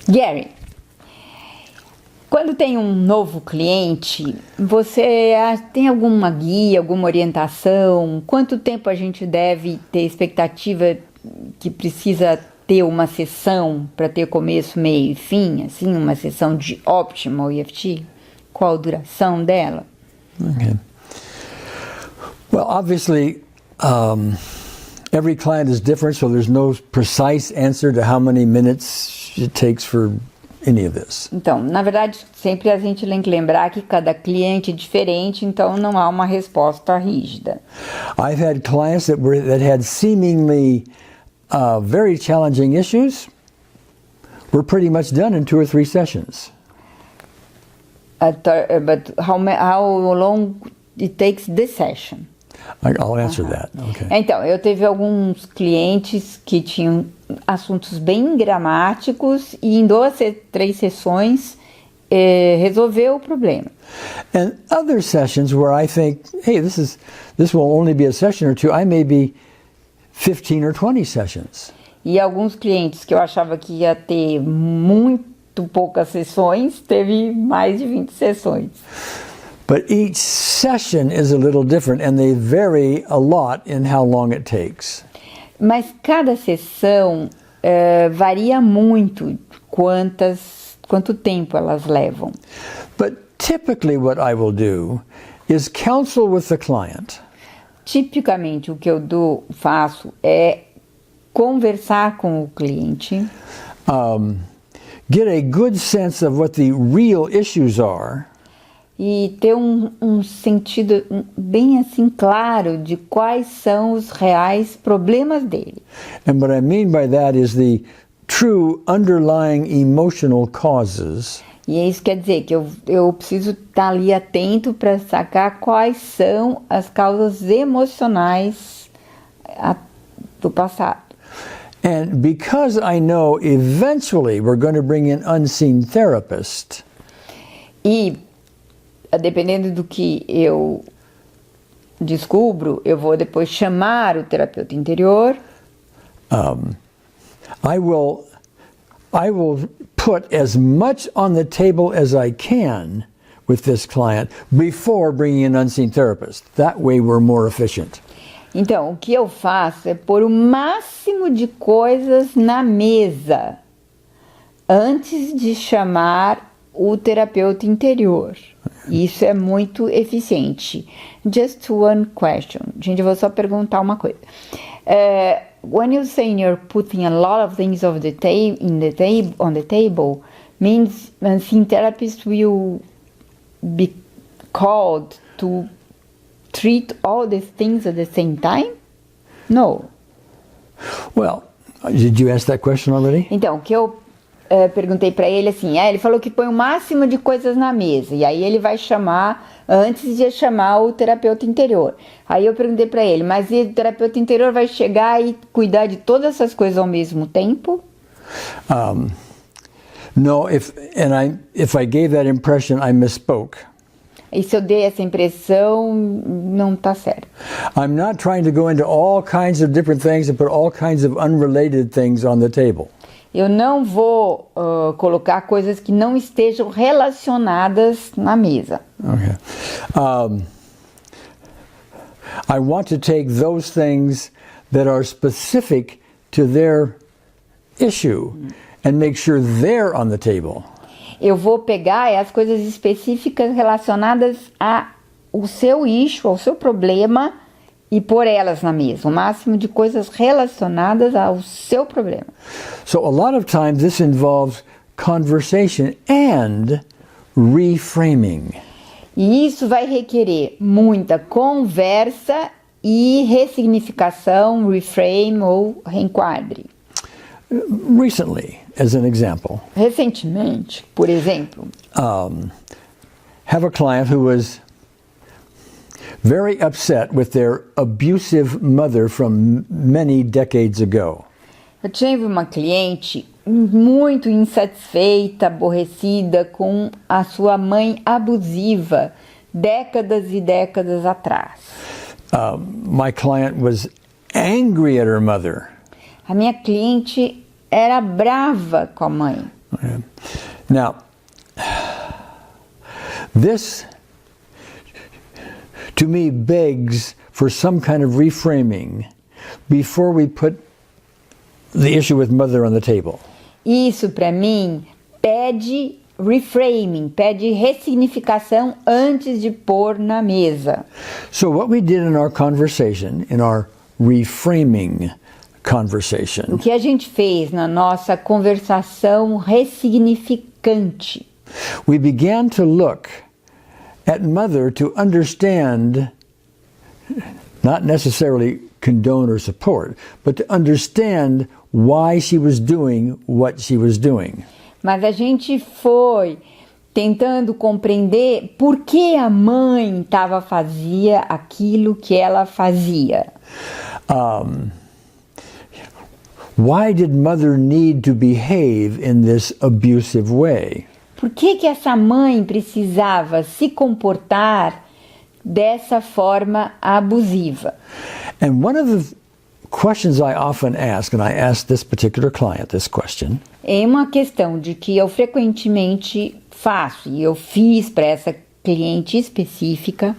Gary, quando tem um novo cliente, você tem alguma guia, alguma orientação? Quanto tempo a gente deve ter expectativa que precisa ter uma sessão para ter começo, meio e fim, assim, uma sessão de Optimal EFT? Qual a duração dela? Okay. Well, obviously, every client is different, so there's no precise answer to how many minutes it takes for any of this. Então, na verdade, sempre a gente tem que lembrar que cada cliente é diferente, então não há uma resposta rígida. I've had clients that had seemingly very challenging issues. We're pretty much done in 2 or 3 sessions. But how long it takes this session? I'll answer that. Okay. Então, eu teve alguns clientes que tinham assuntos bem gramáticos e em 2 a 3 sessões resolveu o problema. And other sessions where I think, hey, this will only be a session or 2, I may be 15 or 20 sessions. E alguns clientes que eu achava que ia ter muito poucas sessões, teve mais de 20 sessões. But each session is a little different and they vary a lot in how long it takes. Mas cada sessão varia muito quanto tempo elas levam. But typically what I will do is counsel with the client. Tipicamente o que eu faço é conversar com o cliente. Get a good sense of what the real issues are. E ter um sentido bem assim claro de quais são os reais problemas dele. And what I mean by that is the true underlying emotional causes. E isso quer dizer que eu preciso estar ali atento para sacar quais são as causas emocionais do passado. And because I know eventually we're going to bring in unseen therapist. E dependendo do que eu descubro, eu vou depois chamar o terapeuta interior. I will put as much on the table as I can with this client before bringing in unseen therapist. That way we're more efficient. Então, o que eu faço é pôr o máximo de coisas na mesa antes de chamar o terapeuta interior. Isso é muito eficiente. Just one question. Gente, eu vou só perguntar uma coisa. When you say you're putting a lot of things on the table, means unseen therapist will be called to treat all these things at the same time? No. Well, did you ask that question already? Então, o que eu perguntei para ele assim, ele falou que põe o máximo de coisas na mesa, e aí ele vai chamar, antes de chamar o terapeuta interior. Aí eu perguntei para ele, mas o terapeuta interior vai chegar e cuidar de todas essas coisas ao mesmo tempo? No, if I gave that impression, I misspoke. E se eu dei essa impressão, não está certo. I'm not trying to go into all kinds of different things and put all kinds of unrelated things on the table. Eu não vou colocar coisas que não estejam relacionadas na mesa. Okay. I want to take those things that are specific to their issue and make sure they're on the table. Eu vou pegar as coisas específicas relacionadas ao seu issue, ao seu problema, e pôr elas na mesa. O máximo de coisas relacionadas ao seu problema. So a lot of times this involves conversation and reframing. E isso vai requerer muita conversa e ressignificação, reframe ou reenquadre. Recently, as an example. Recentemente, por exemplo, have a client who was very upset with their abusive mother from many decades ago. eu tive uma cliente muito insatisfeita, aborrecida com a sua mãe abusiva, décadas e décadas atrás. My client was angry at her mother. A minha cliente era brava com a mãe. Okay. Now, this, to me, begs for some kind of reframing before we put the issue with mother on the table. Isso, para mim, pede reframing, pede ressignificação antes de pôr na mesa. So what we did in our conversation, in our reframing conversation, O que a gente fez na nossa conversação ressignificante? we began to look at mother to understand, not necessarily condone or support, but to understand why she was doing what she was doing. Mas a gente foi tentando compreender por que a mãe fazia aquilo que ela fazia. Why did mother need to behave in this abusive way? Por que essa mãe precisava se comportar dessa forma abusiva? And one of the questions I often ask, and I asked this particular client this question, É uma questão de que eu frequentemente faço, e eu fiz para essa cliente específica.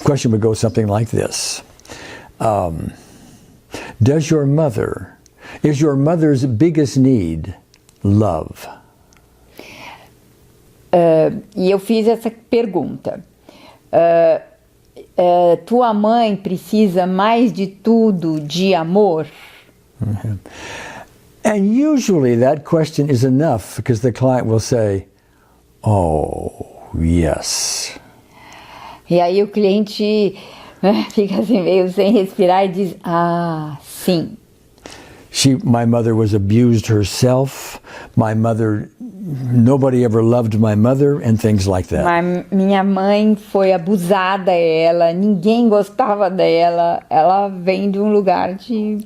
the question would go something like this. Is your mother's biggest need love? E eu fiz essa pergunta. Tua mãe precisa mais de tudo de amor? Okay. And usually that question is enough because the client will say, oh, yes. E aí o cliente fica assim meio sem respirar e diz, ah, sim. My mother was abused herself. Nobody ever loved my mother, and things like that. Mas minha mãe foi abusada, ninguém gostava dela, ela vem de um lugar de...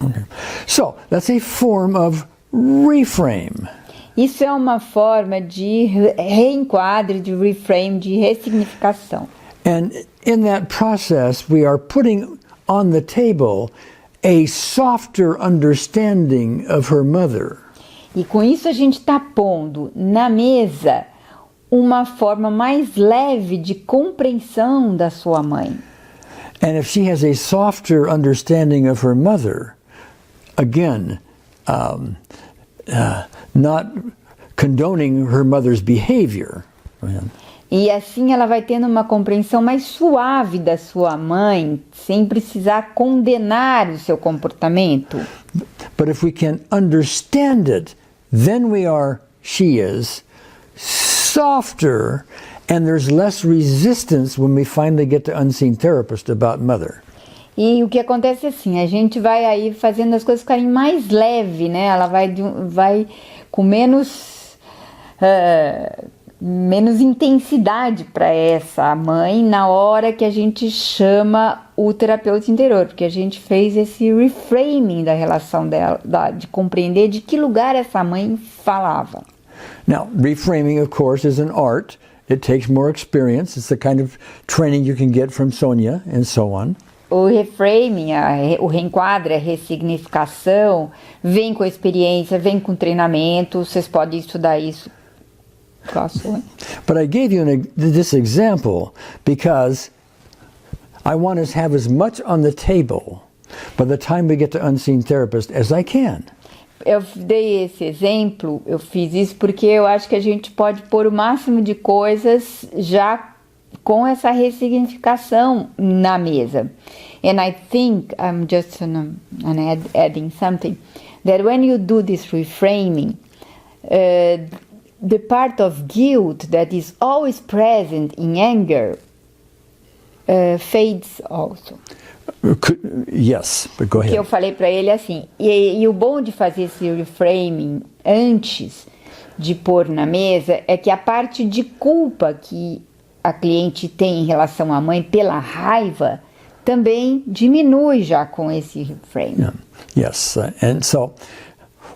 Okay. So, that's a form of reframe. Isso é uma forma de reenquadre, de reframe, de ressignificação. And in that process, we are putting on the table a softer understanding of her mother. E com isso a gente está pondo na mesa uma forma mais leve de compreensão da sua mãe. And if she has a softer understanding of her mother, again, not condoning her mother's behavior. E assim ela vai tendo uma compreensão mais suave da sua mãe, sem precisar condenar o seu comportamento. But if we can understand it, then she is softer, and there's less resistance when we finally get to Unseen Therapist about mother. E o que acontece é assim, a gente vai aí fazendo as coisas ficarem mais leve, né? Ela vai com menos intensidade para essa mãe na hora que a gente chama o terapeuta interior, porque a gente fez esse reframing da relação dela, de compreender de que lugar essa mãe falava. Now, reframing, of course, is an art. It takes more experience. It's the kind of training you can get from Sonia and so on. O reframing, o reenquadre, a ressignificação, vem com experiência, vem com treinamento, vocês podem estudar isso. But I gave you this example because I want us to have as much on the table by the time we get to Unseen Therapist as I can. Eu dei esse exemplo, eu fiz isso porque eu acho que a gente pode pôr o máximo de coisas já com essa ressignificação na mesa. And I think, I'm just adding something, that when you do this reframing, the part of guilt that is always present in anger fades also. Yes, but go ahead. Que eu falei para ele assim, e o bom de fazer esse reframing antes de pôr na mesa é que a parte de culpa que a cliente tem em relação à mãe pela raiva também diminui já com esse reframing. Yeah. Yes, and so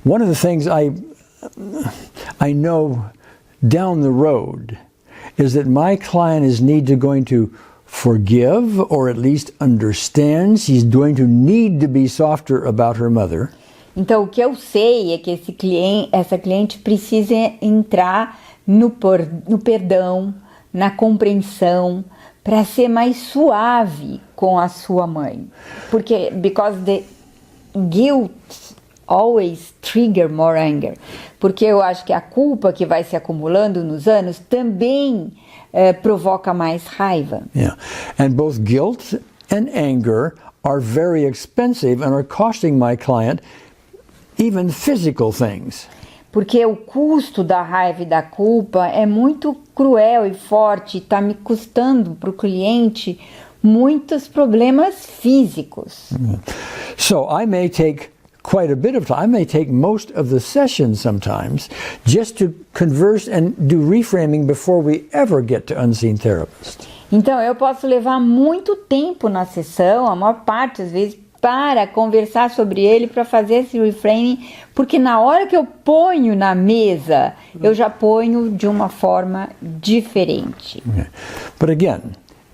one of the things I know down the road is that my client is going to forgive or at least understand. She's going to need to be softer about her mother. Então, o que eu sei é que essa cliente precisa entrar no perdão, na compreensão, para ser mais suave com a sua mãe. Because the guilt always trigger more anger. Porque eu acho que a culpa que vai se acumulando nos anos também provoca mais raiva. Yeah. And both guilt and anger are very expensive and are costing my client even physical things. Porque o custo da raiva e da culpa é muito cruel e forte, está me custando para o cliente muitos problemas físicos. So I may take quite a bit of time. I may take most of the session sometimes just to converse and do reframing before we ever get to Unseen Therapist. Então eu posso levar muito tempo na sessão, a maior parte às vezes, para conversar sobre ele, para fazer esse reframing, porque na hora que eu ponho na mesa, eu já ponho de uma forma diferente. Okay. But again,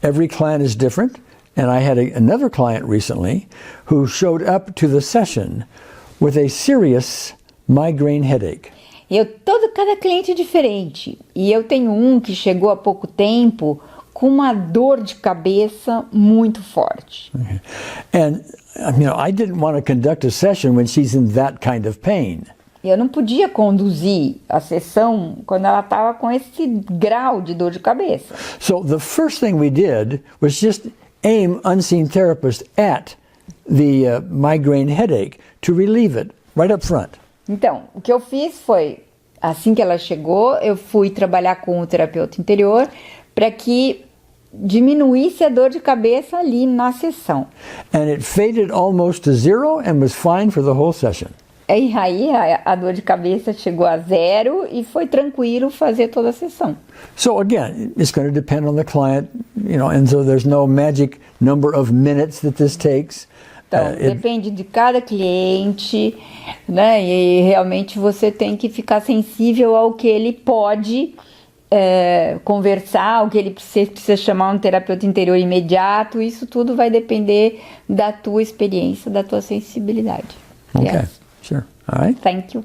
every client is different, and I had another client recently who showed up to the session with a serious migraine headache. Cada cliente é diferente, e eu tenho um que chegou há pouco tempo com uma dor de cabeça muito forte. Okay. And I didn't want to conduct a session when she's in that kind of pain. Eu não podia conduzir a sessão quando ela estava com esse grau de dor de cabeça. So the first thing we did was just aim Unseen Therapist at the migraine headache to relieve it right up front. Então, o que eu fiz foi, assim que ela chegou, eu fui trabalhar com o terapeuta interior para que diminuísse a dor de cabeça ali na sessão. And it faded almost to zero and was fine for the whole session. E aí a dor de cabeça chegou a zero e foi tranquilo fazer toda a sessão. So again, it's going to depend on the client, and so there's no magic number of minutes that this takes. Então, depende de cada cliente, né? E realmente você tem que ficar sensível ao que ele pode conversar, o que ele precisa chamar um terapeuta interior imediato. Isso tudo vai depender da tua experiência, da tua sensibilidade. Okay, Yes. sure. All right. Thank you.